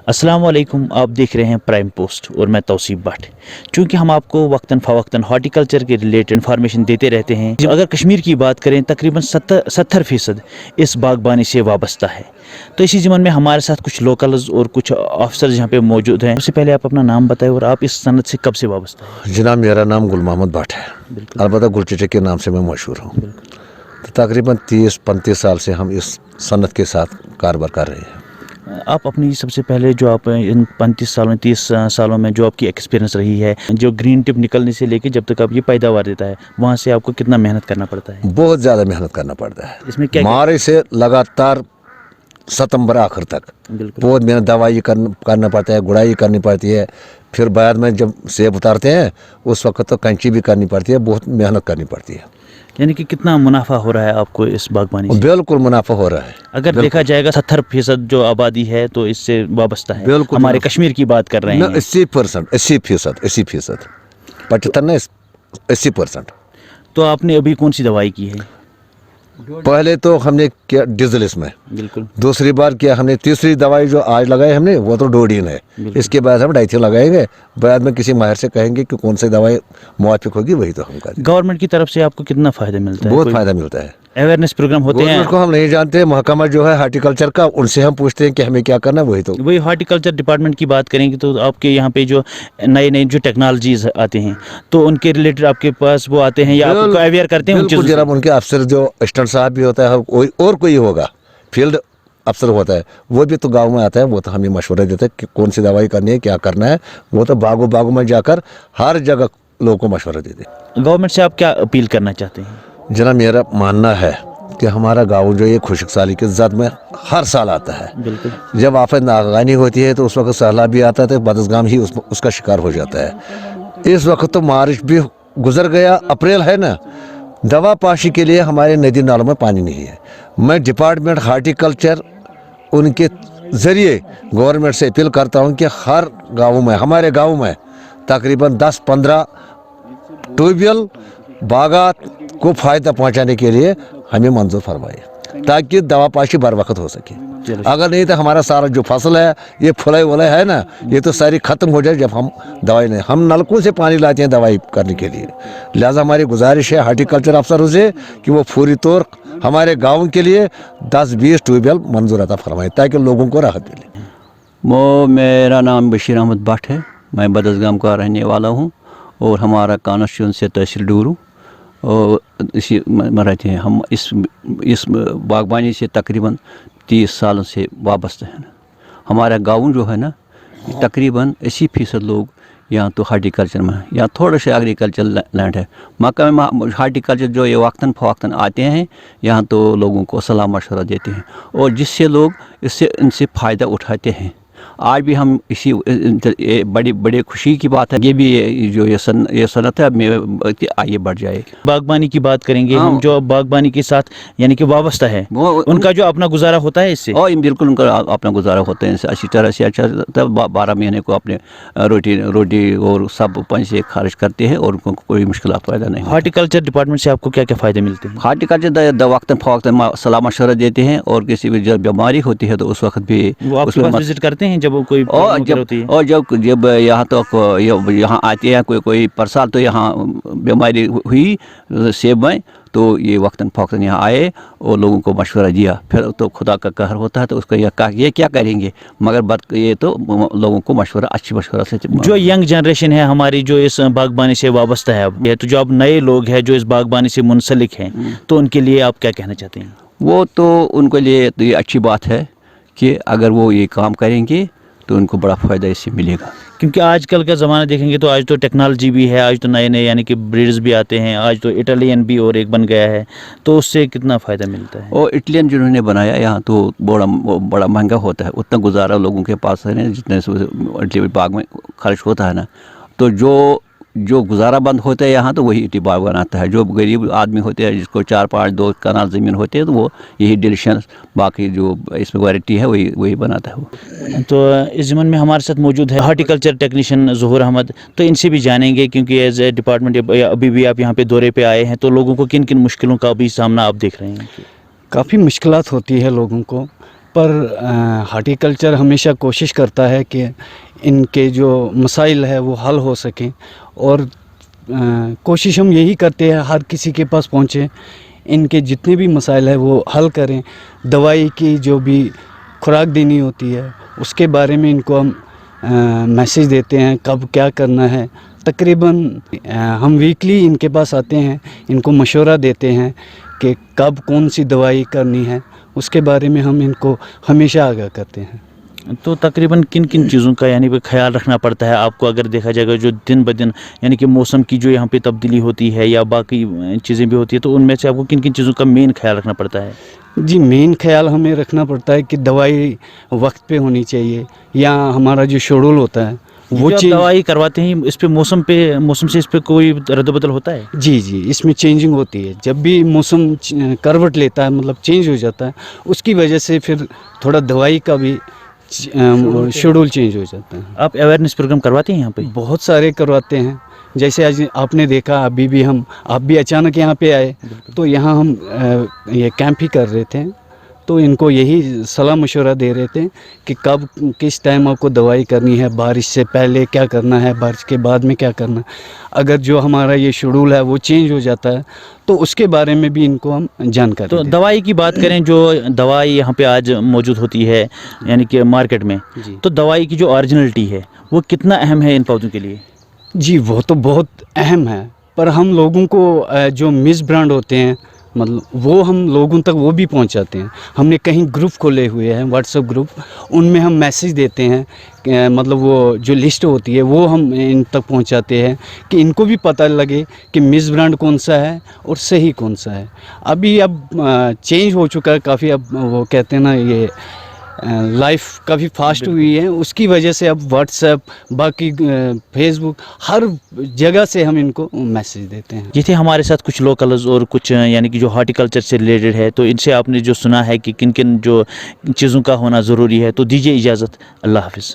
अस्सलाम वालेकुम, आप देख रहे हैं प्राइम पोस्ट और मैं तौसीफ भट्ट। चूँकि हम आपको वक्तन फ़वक्तन हॉर्टिकल्चर के रिलेटेड इन्फॉर्मेशन देते रहते हैं। अगर कश्मीर की बात करें तकरीबन 70% इस बागबानी से वाबस्ता है। तो इसी ज़मन में हमारे साथ कुछ लोकल्स और कुछ ऑफिसर्स यहाँ पे मौजूद हैं। सबसे पहले आप अपना नाम बताएं और आप इस सनत से कब से वाबस्ता हैं? जनाब, मेरा नाम गुल मोहम्मद भट्ट है। अलबत्ता गुल चचे के नाम से मैं मशहूर हूँ। तो तकरीबन 30-35 साल से हम इस सनत के साथ कारोबार कर रहे हैं। आप अपनी सबसे पहले जो आप इन 35 सालों 30 सालों में जो आपकी एक्सपीरियंस रही है, जो ग्रीन टिप निकलने से लेके जब तक आप ये पैदावार देता है, वहाँ से आपको कितना मेहनत करना पड़ता है? बहुत ज़्यादा मेहनत करना पड़ता है। इसमें क्या मारे से लगातार सितंबर आखिर तक बहुत मेहनत, दवाई करना पड़ता है, गुड़ाई करनी पड़ती है। फिर बाद में जब सेब उतारते हैं उस वक्त तो कैंची भी करनी पड़ती है, बहुत मेहनत करनी पड़ती है। यानी कि कितना मुनाफा हो रहा है आपको इस बागबानी से? बिल्कुल मुनाफा हो रहा है। अगर देखा जाएगा 70% जो आबादी है तो इससे वाबस्ता है। बिल्कुल हमारे कश्मीर की बात कर रहे हैं। 80%, 75 नहीं, 80%। तो आपने अभी कौन सी दवाई की है? पहले तो हमने किया डीजल इसमें, बिल्कुल। दूसरी बार किया हमने, तीसरी दवाई जो आज लगाई हमने वो तो डोडीन है। इसके बाद हम डाइथिल लगाएंगे, बाद में किसी माहिर से कहेंगे कि कौन सी दवाई मुवाफिक होगी वही तो हम करेंगे। गवर्नमेंट की तरफ से आपको कितना फ़ायदा मिलता है? बहुत फ़ायदा मिलता है। अवेयरनेस प्रोग्राम होते हैं? गवर्नमेंट को हम नहीं जानते, महकमा जो है हार्टिकल्चर का, उनसे हम पूछते हैं कि हमें क्या करना है वही हॉर्टिकल्चर डिपार्टमेंट की बात करेंगे तो आपके यहाँ पे जो नए जो टेक्नोलॉजीज आते हैं तो उनके रिलेटेड आपके पास वो आते हैं या आपको अवेयर करते हैं? बिल्कुल जनाब, उनके अफसर जो असिस्टेंट साहब भी होता है और कोई होगा, फील्ड अफसर होता है, वो भी तो गांव में आता है, वो तो हमें मशवरा देता है कि कौन सी दवाई करनी है, क्या करना है। वो तो बागों में जाकर हर जगह लोगों को मशवरा देते हैं। गवर्नमेंट से आप क्या अपील करना चाहते हैं? जना, मेरा मानना है कि हमारा गाँव जो ये खुशक साली के जद में हर साल आता है। बिल्कुल। जब आफत नागवानी होती है तो उस वक्त सैलाब भी आता है तो बदसगाम ही उसका शिकार हो जाता है। इस वक्त तो मार्च भी गुजर गया, अप्रैल है ना, दवा पाशी के लिए हमारे नदी नालों में पानी नहीं है। मैं डिपार्टमेंट हार्टिकल्चर उनके ज़रिए गवर्नमेंट से अपील करता हूं कि हर गाँव में, हमारे गाँव में तकरीबन 10-15 ट्यूबवेल बागात को फ़ायदा पहुंचाने के लिए हमें मंजूर फरमाए ताकि दवा पाशी बर वक्त हो सके। अगर नहीं तो हमारा सारा जो फसल है, ये फुलाई वलाई है ना, ये तो सारी ख़त्म हो जाए जब हम दवाई नहीं, हम नलकों से पानी लाते हैं दवाई करने के लिए। लिहाजा हमारी गुजारिश है हार्टिकल्चर अफसरों से कि वो फौरी तौर हमारे गाँव के लिए 10-20 ट्यूबवेल मंजूर अता फरमाए ताकि लोगों को राहत मिले। मेरा नाम बशीर अहमद भट्ट है, मैं बदसगाम का रहने वाला हूँ और हमारा कॉन्स्टिट्यूंसी से तहसील डूरू और इसी में रहते हैं। हम इस बागबानी से तकरीबन 30 सालों से वाबस्ता हैं। हमारा गाँव जो है ना, तकरीबन 80% लोग यहाँ तो हार्टिकल्चर में, यहाँ थोड़ा सा एग्रीकल्चर लैंड है। मक्का में हार्टिकल्चर जो ये वक्तन फ़वक्तन आते हैं यहाँ तो लोगों को सलाह मशवरा देते हैं और जिससे लोग इनसे फ़ायदा उठाते हैं। आज भी हम इसी बड़ी खुशी की बात है, ये भी जो ये सनत है आगे बढ़ जाए। बागबानी की बात करेंगे हम, जो बागबानी के साथ यानी कि वाबस्ता है, उनका जो अपना गुजारा होता है इससे? और बिल्कुल उनका अपना गुजारा होता है इससे अच्छी तरह से। अच्छा 12 महीने को अपने रोटी और सब पैसे खर्च करते हैं और उनको कोई मुश्किल पैदा नहीं। हार्टिकल्चर डिपार्टमेंट से आपको क्या क्या फ़ायदे मिलते हैं? हार्टिकल्चर वक्तन फ़वक्तन सलाह मशवरा देते हैं और किसी भी जब बीमारी होती है तो उस वक्त भी आपके पास विजिट करते हैं जब कोई होती है? और जब यहाँ तो यहाँ आते हैं कोई परसाल तो यहाँ बीमारी हुई सेब में तो ये वक्तन फ़वक्तन यहाँ आए और लोगों को मशवरा दिया। फिर तो खुदा का कहर होता है तो उसका ये क्या करेंगे, मगर ये तो लोगों को मशवरा, अच्छी मशवरा से। जो यंग जनरेशन है हमारी जो इस बागबानी से वाबस्ता है अब, तो जो अब नए लोग हैं जो इस बागबानी से मुंसलिक हैं, तो उनके लिए आप क्या कहना चाहते हैं? वो तो उनके लिए तो ये अच्छी बात है कि अगर वो ये काम करेंगे तो उनको बड़ा फ़ायदा इससे मिलेगा। क्योंकि आजकल का ज़माना देखेंगे तो आज तो टेक्नोलॉजी भी है, आज तो नए यानी कि ब्रीड्स भी आते हैं, आज तो इटालियन भी और एक बन गया है, तो उससे कितना फ़ायदा मिलता है? और इटालियन जिन्होंने बनाया यहाँ तो बड़ा महंगा होता है, उतना गुजारा लोगों के पास है ना, जितने इटली बाग में खर्च होता है ना, तो जो गुजारा बंद होता है यहाँ तो वही इटली बाग बनाता है। जो गरीब आदमी होते हैं जिसको 4-5-2 कनाल ज़मीन होती है तो वो यही डिलीशियस बाकी जो इसमें वैरायटी है वही बनाता है वो। तो इस ज़मन में हमारे साथ मौजूद है हार्टिकल्चर टेक्नीशियन ज़हूर अहमद, तो इनसे भी जानेंगे क्योंकि एज ए डिपार्टमेंट अभी भी आप यहाँ पे दौरे पे आए हैं, तो लोगों को किन किन मुश्किलों का अभी सामना आप देख रहे हैं? काफ़ी मुश्किलात होती है लोगों को, पर हार्टिकल्चर हमेशा कोशिश करता है कि इनके जो मसाइल है वो हल हो सकें, और कोशिश हम यही करते हैं हर किसी के पास पहुँचें, इनके जितने भी मसाइल है वो हल करें। दवाई की जो भी खुराक देनी होती है उसके बारे में इनको हम मैसेज देते हैं, कब क्या करना है। तकरीबन हम वीकली इनके पास आते हैं, इनको मशवरा देते हैं कि कब कौन सी दवाई करनी है, उसके बारे में हम इनको हमेशा आगाह करते हैं। तो तकरीबन किन किन चीज़ों का यानी कि ख्याल रखना पड़ता है आपको, अगर देखा जाएगा जो दिन ब दिन यानी कि मौसम की जो यहाँ पे तब्दीली होती है या बाकी चीज़ें भी होती है, तो उनमें से आपको किन किन चीज़ों का मेन ख्याल रखना पड़ता है? जी, मेन ख्याल हमें रखना पड़ता है कि दवाई वक्त पे होनी चाहिए, या हमारा जो शेड्यूल होता है वो जो आप चीज़। दवाई करवाते हैं इस पे मौसम से इस पे कोई रद्द-बदल होता है? जी जी, इसमें चेंजिंग होती है। जब भी मौसम करवट लेता है, मतलब चेंज हो जाता है, उसकी वजह से फिर थोड़ा दवाई का भी शेड्यूल चेंज हो जाता है। आप अवेयरनेस प्रोग्राम करवाते हैं यहाँ पे? बहुत सारे करवाते हैं, जैसे आज आपने देखा, अभी भी आप भी अचानक यहाँ पे आए, तो यहाँ हम ये कैंप ही कर रहे थे, तो इनको यही सलाह मशवरा दे रहे थे कि कब किस टाइम आपको दवाई करनी है, बारिश से पहले क्या करना है, बारिश के बाद में क्या करना है। अगर जो हमारा ये शेड्यूल है वो चेंज हो जाता है तो उसके बारे में भी इनको हम जानकारी तो देते हैं। दवाई की बात करें, जो दवाई यहाँ पे आज मौजूद होती है यानी कि मार्केट में, जी। तो दवाई की जो ओरिजिनलिटी है वो कितना अहम है इन पौधों के लिए? जी, वो तो बहुत अहम है, पर हम लोगों को जो मिस ब्रांड होते हैं, मतलब वो हम लोगों तक वो भी पहुंचाते हैं। हमने कहीं ग्रुप खोले हुए हैं, व्हाट्सएप ग्रुप, उनमें हम मैसेज देते हैं मतलब वो जो लिस्ट होती है वो हम इन तक पहुंचाते हैं कि इनको भी पता लगे कि मिस ब्रांड कौन सा है और सही कौन सा है। अभी अब चेंज हो चुका है काफ़ी, अब वो कहते हैं ना, ये लाइफ काफ़ी फास्ट हुई है, उसकी वजह से अब व्हाट्सएप, बाकी फेसबुक, हर जगह से हम इनको मैसेज देते हैं। ये थे हमारे साथ कुछ लोकल्स और कुछ यानी कि जो हॉर्टिकल्चर से रिलेटेड है, तो इनसे आपने जो सुना है कि किन किन जो चीज़ों का होना ज़रूरी है। तो दीजिए इजाज़त, अल्लाह हाफिज़।